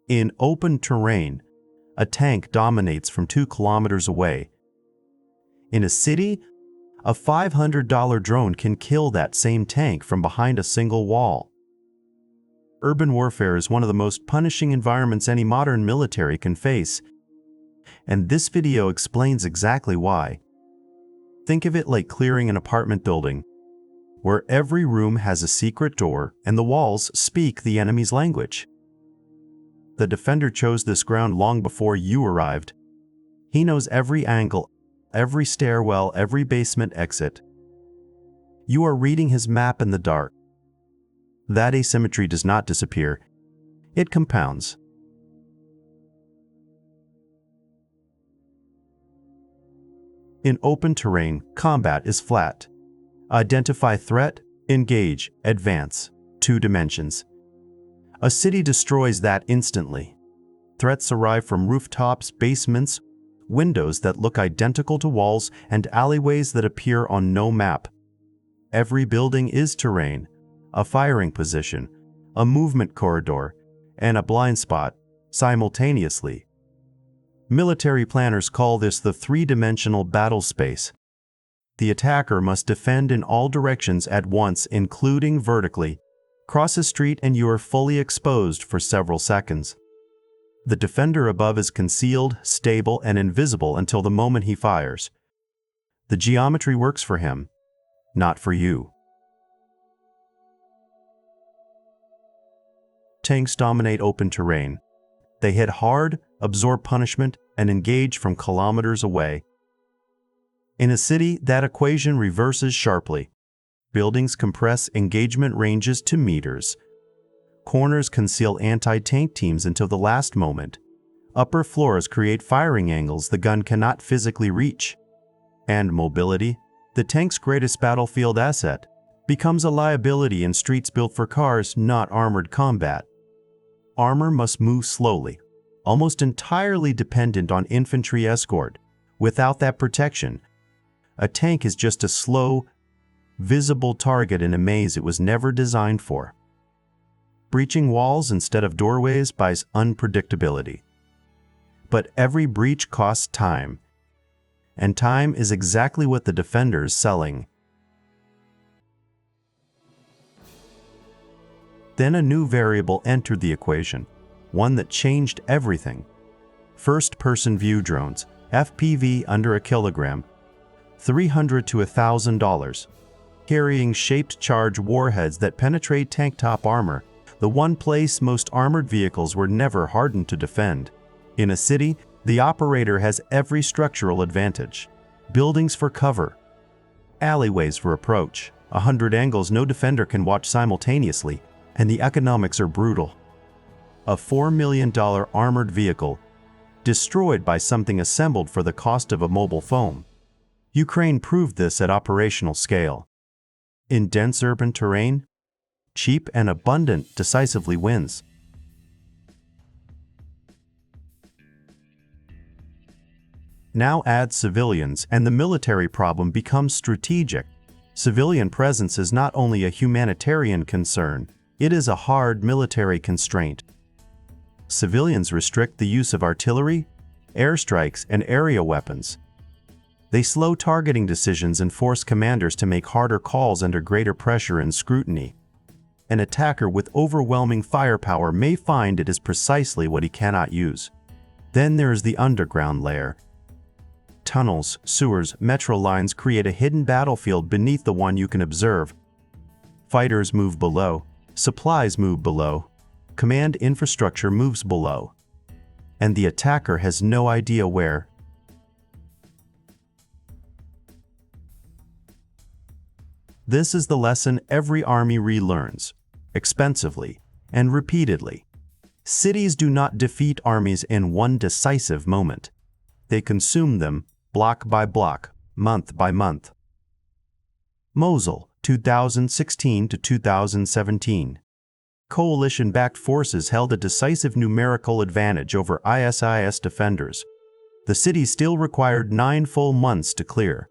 In open terrain, a tank dominates from 2 kilometers away. In a city, a $500 drone can kill that same tank from behind a single wall. Urban warfare is one of the most punishing environments any modern military can face, and this video explains exactly why. Think of it like clearing an apartment building, where every room has a secret door and the walls speak the enemy's language. The defender chose this ground long before you arrived. He knows every angle, every stairwell, every basement exit. You are reading his map in the dark. That asymmetry does not disappear. It compounds. In open terrain, combat is flat. Identify threat, engage, advance. 2 dimensions. A city destroys that instantly. Threats arrive from rooftops, basements, windows that look identical to walls, and alleyways that appear on no map. Every building is terrain, a firing position, a movement corridor, and a blind spot, simultaneously. Military planners call this the 3-dimensional battle space. The attacker must defend in all directions at once, including vertically. Cross a street and you are fully exposed for several seconds. The defender above is concealed, stable, and invisible until the moment he fires. The geometry works for him, not for you. Tanks dominate open terrain. They hit hard, absorb punishment, and engage from kilometers away. In a city, that equation reverses sharply. Buildings compress engagement ranges to meters. Corners conceal anti-tank teams until the last moment. Upper floors create firing angles the gun cannot physically reach. And mobility, the tank's greatest battlefield asset, becomes a liability in streets built for cars, not armored combat. Armor must move slowly, almost entirely dependent on infantry escort. Without that protection, a tank is just a slow, visible target in a maze it was never designed for. Breaching walls instead of doorways buys unpredictability. But every breach costs time, and time is exactly what the defender is selling. Then a new variable entered the equation, one that changed everything. First-person view drones, FPV under a kilogram, $300 to $1,000, carrying shaped charge warheads that penetrate tank-top armor, the one place most armored vehicles were never hardened to defend. In a city, the operator has every structural advantage. Buildings for cover, alleyways for approach, 100 angles no defender can watch simultaneously, and the economics are brutal. A $4 million armored vehicle, destroyed by something assembled for the cost of a mobile phone. Ukraine proved this at operational scale. In dense urban terrain, cheap and abundant decisively wins. Now add civilians, and the military problem becomes strategic. Civilian presence is not only a humanitarian concern, it is a hard military constraint. Civilians restrict the use of artillery, airstrikes, and area weapons. They slow targeting decisions and force commanders to make harder calls under greater pressure and scrutiny. An attacker with overwhelming firepower may find it is precisely what he cannot use. Then there is the underground layer. Tunnels, sewers, metro lines create a hidden battlefield beneath the one you can observe. Fighters move below, supplies move below, command infrastructure moves below, and the attacker has no idea where. This is the lesson every army relearns, expensively and repeatedly. Cities do not defeat armies in one decisive moment. They consume them block by block, month by month. Mosul, 2016 to 2017. Coalition-backed forces held a decisive numerical advantage over ISIS defenders. The city still required 9 full months to clear.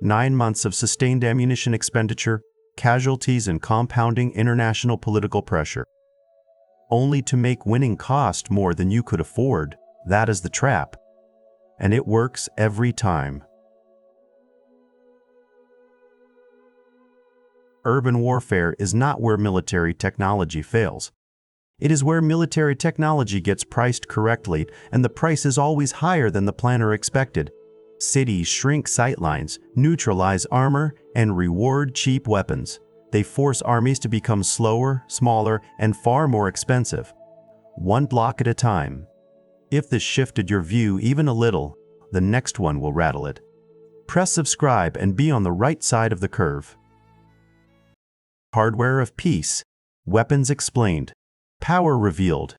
9 months of sustained ammunition expenditure, casualties, and compounding international political pressure. only to make winning cost more than you could afford. That is the trap. And it works every time. Urban warfare is not where military technology fails. It is where military technology gets priced correctly, and the price is always higher than the planner expected. Cities shrink sightlines, neutralize armor, and reward cheap weapons. They force armies to become slower, smaller, and far more expensive. One block at a time. If this shifted your view even a little, the next one will rattle it. Press subscribe and be on the right side of the curve. Hardware of peace. Weapons explained. Power revealed.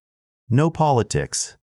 No politics.